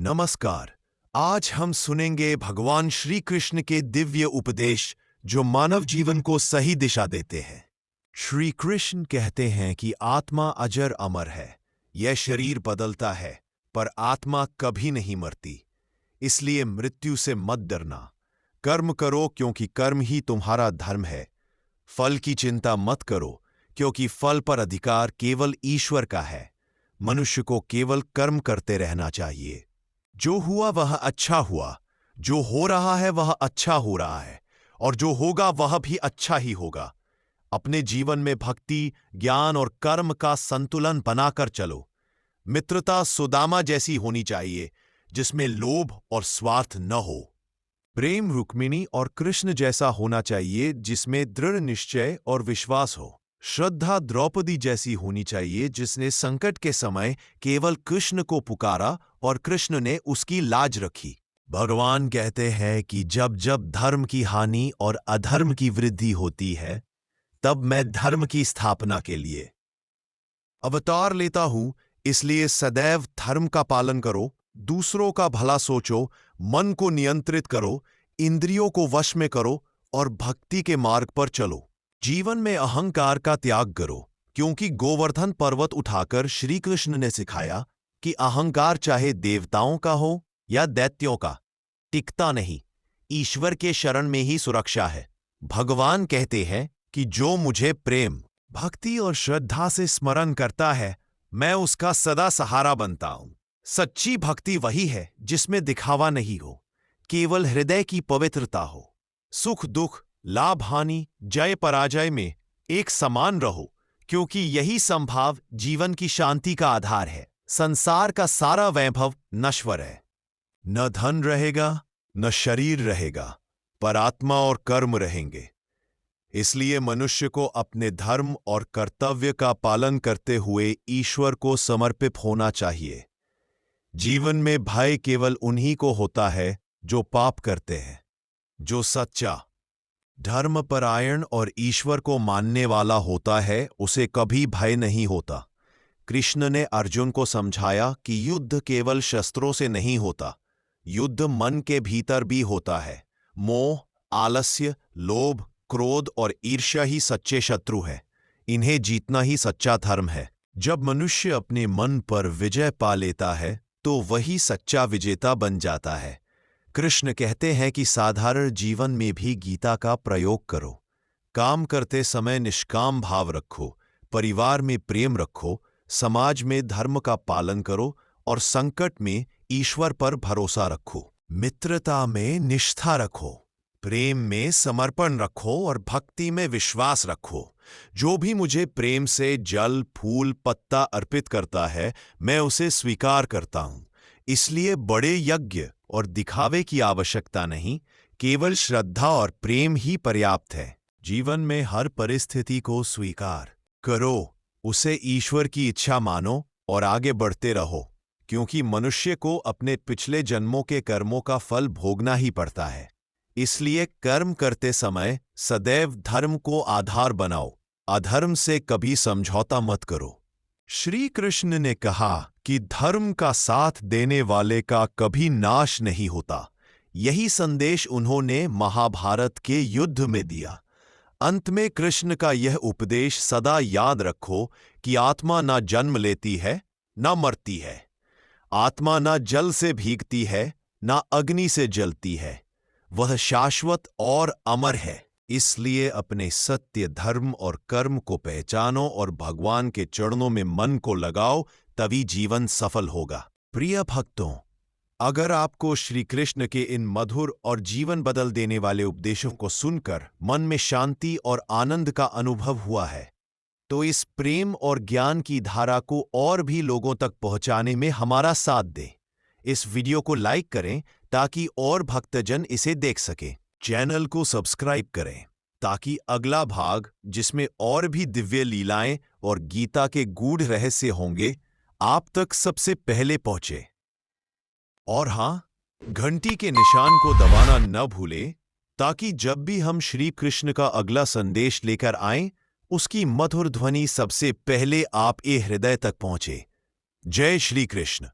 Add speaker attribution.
Speaker 1: नमस्कार। आज हम सुनेंगे भगवान श्री कृष्ण के दिव्य उपदेश जो मानव जीवन को सही दिशा देते हैं। श्री कृष्ण कहते हैं कि आत्मा अजर अमर है। यह शरीर बदलता है पर आत्मा कभी नहीं मरती। इसलिए मृत्यु से मत डरना। कर्म करो क्योंकि कर्म ही तुम्हारा धर्म है। फल की चिंता मत करो क्योंकि फल पर अधिकार केवल ईश्वर का है। मनुष्य को केवल कर्म करते रहना चाहिए। जो हुआ वह अच्छा हुआ, जो हो रहा है वह अच्छा हो रहा है, और जो होगा वह भी अच्छा ही होगा। अपने जीवन में भक्ति, ज्ञान और कर्म का संतुलन बनाकर चलो। मित्रता सुदामा जैसी होनी चाहिए, जिसमें लोभ और स्वार्थ न हो। प्रेम रुक्मिणी और कृष्ण जैसा होना चाहिए, जिसमें दृढ़ निश्चय और विश्वास हो। श्रद्धा द्रौपदी जैसी होनी चाहिए, जिसने संकट के समय केवल कृष्ण को पुकारा और कृष्ण ने उसकी लाज रखी। भगवान कहते हैं कि जब जब धर्म की हानि और अधर्म की वृद्धि होती है, तब मैं धर्म की स्थापना के लिए अवतार लेता हूं। इसलिए सदैव धर्म का पालन करो, दूसरों का भला सोचो, मन को नियंत्रित करो, इंद्रियों को वश में करो और भक्ति के मार्ग पर चलो। जीवन में अहंकार का त्याग करो, क्योंकि गोवर्धन पर्वत उठाकर श्री कृष्ण ने सिखाया कि अहंकार चाहे देवताओं का हो या दैत्यों का, टिकता नहीं। ईश्वर के शरण में ही सुरक्षा है। भगवान कहते हैं कि जो मुझे प्रेम, भक्ति और श्रद्धा से स्मरण करता है, मैं उसका सदा सहारा बनता हूं। सच्ची भक्ति वही है जिसमें दिखावा नहीं हो, केवल हृदय की पवित्रता हो। सुख दुख, लाभ हानि, जय पराजय में एक समान रहो, क्योंकि यही संभाव जीवन की शांति का आधार है। संसार का सारा वैभव नश्वर है। न धन रहेगा, न शरीर रहेगा, पर आत्मा और कर्म रहेंगे। इसलिए मनुष्य को अपने धर्म और कर्तव्य का पालन करते हुए ईश्वर को समर्पित होना चाहिए। जीवन में भय केवल उन्हीं को होता है जो पाप करते हैं। जो सच्चा, धर्मपरायण और ईश्वर को मानने वाला होता है, उसे कभी भय नहीं होता। कृष्ण ने अर्जुन को समझाया कि युद्ध केवल शस्त्रों से नहीं होता, युद्ध मन के भीतर भी होता है। मोह, आलस्य, लोभ, क्रोध और ईर्ष्या ही सच्चे शत्रु हैं। इन्हें जीतना ही सच्चा धर्म है। जब मनुष्य अपने मन पर विजय पा लेता है, तो वही सच्चा विजेता बन जाता है। कृष्ण कहते हैं कि साधारण जीवन में भी गीता का प्रयोग करो। काम करते समय निष्काम भाव रखो, परिवार में प्रेम रखो, समाज में धर्म का पालन करो और संकट में ईश्वर पर भरोसा रखो। मित्रता में निष्ठा रखो, प्रेम में समर्पण रखो और भक्ति में विश्वास रखो। जो भी मुझे प्रेम से जल, फूल, पत्ता अर्पित करता है, मैं उसे स्वीकार करता हूं। इसलिए बड़े यज्ञ और दिखावे की आवश्यकता नहीं, केवल श्रद्धा और प्रेम ही पर्याप्त है। जीवन में हर परिस्थिति को स्वीकार करो, उसे ईश्वर की इच्छा मानो और आगे बढ़ते रहो, क्योंकि मनुष्य को अपने पिछले जन्मों के कर्मों का फल भोगना ही पड़ता है। इसलिए कर्म करते समय सदैव धर्म को आधार बनाओ, अधर्म से कभी समझौता मत करो। श्री कृष्ण ने कहा कि धर्म का साथ देने वाले का कभी नाश नहीं होता। यही संदेश उन्होंने महाभारत के युद्ध में दिया। अंत में कृष्ण का यह उपदेश सदा याद रखो कि आत्मा न जन्म लेती है, न मरती है। आत्मा न जल से भीगती है, न अग्नि से जलती है। वह शाश्वत और अमर है। इसलिए अपने सत्य, धर्म और कर्म को पहचानो और भगवान के चरणों में मन को लगाओ, तभी जीवन सफल होगा। प्रिय भक्तों, अगर आपको श्री कृष्ण के इन मधुर और जीवन बदल देने वाले उपदेशों को सुनकर मन में शांति और आनंद का अनुभव हुआ है, तो इस प्रेम और ज्ञान की धारा को और भी लोगों तक पहुंचाने में हमारा साथ दें। इस वीडियो को लाइक करें ताकि और भक्तजन इसे देख सकें। चैनल को सब्सक्राइब करें ताकि अगला भाग, जिसमें और भी दिव्य लीलाएं और गीता के गूढ़ रहस्य होंगे, आप तक सबसे पहले पहुंचे। और हाँ, घंटी के निशान को दबाना न भूलें, ताकि जब भी हम श्री कृष्ण का अगला संदेश लेकर आएं, उसकी मधुर ध्वनि सबसे पहले आप ए हृदय तक पहुंचे। जय श्री कृष्ण।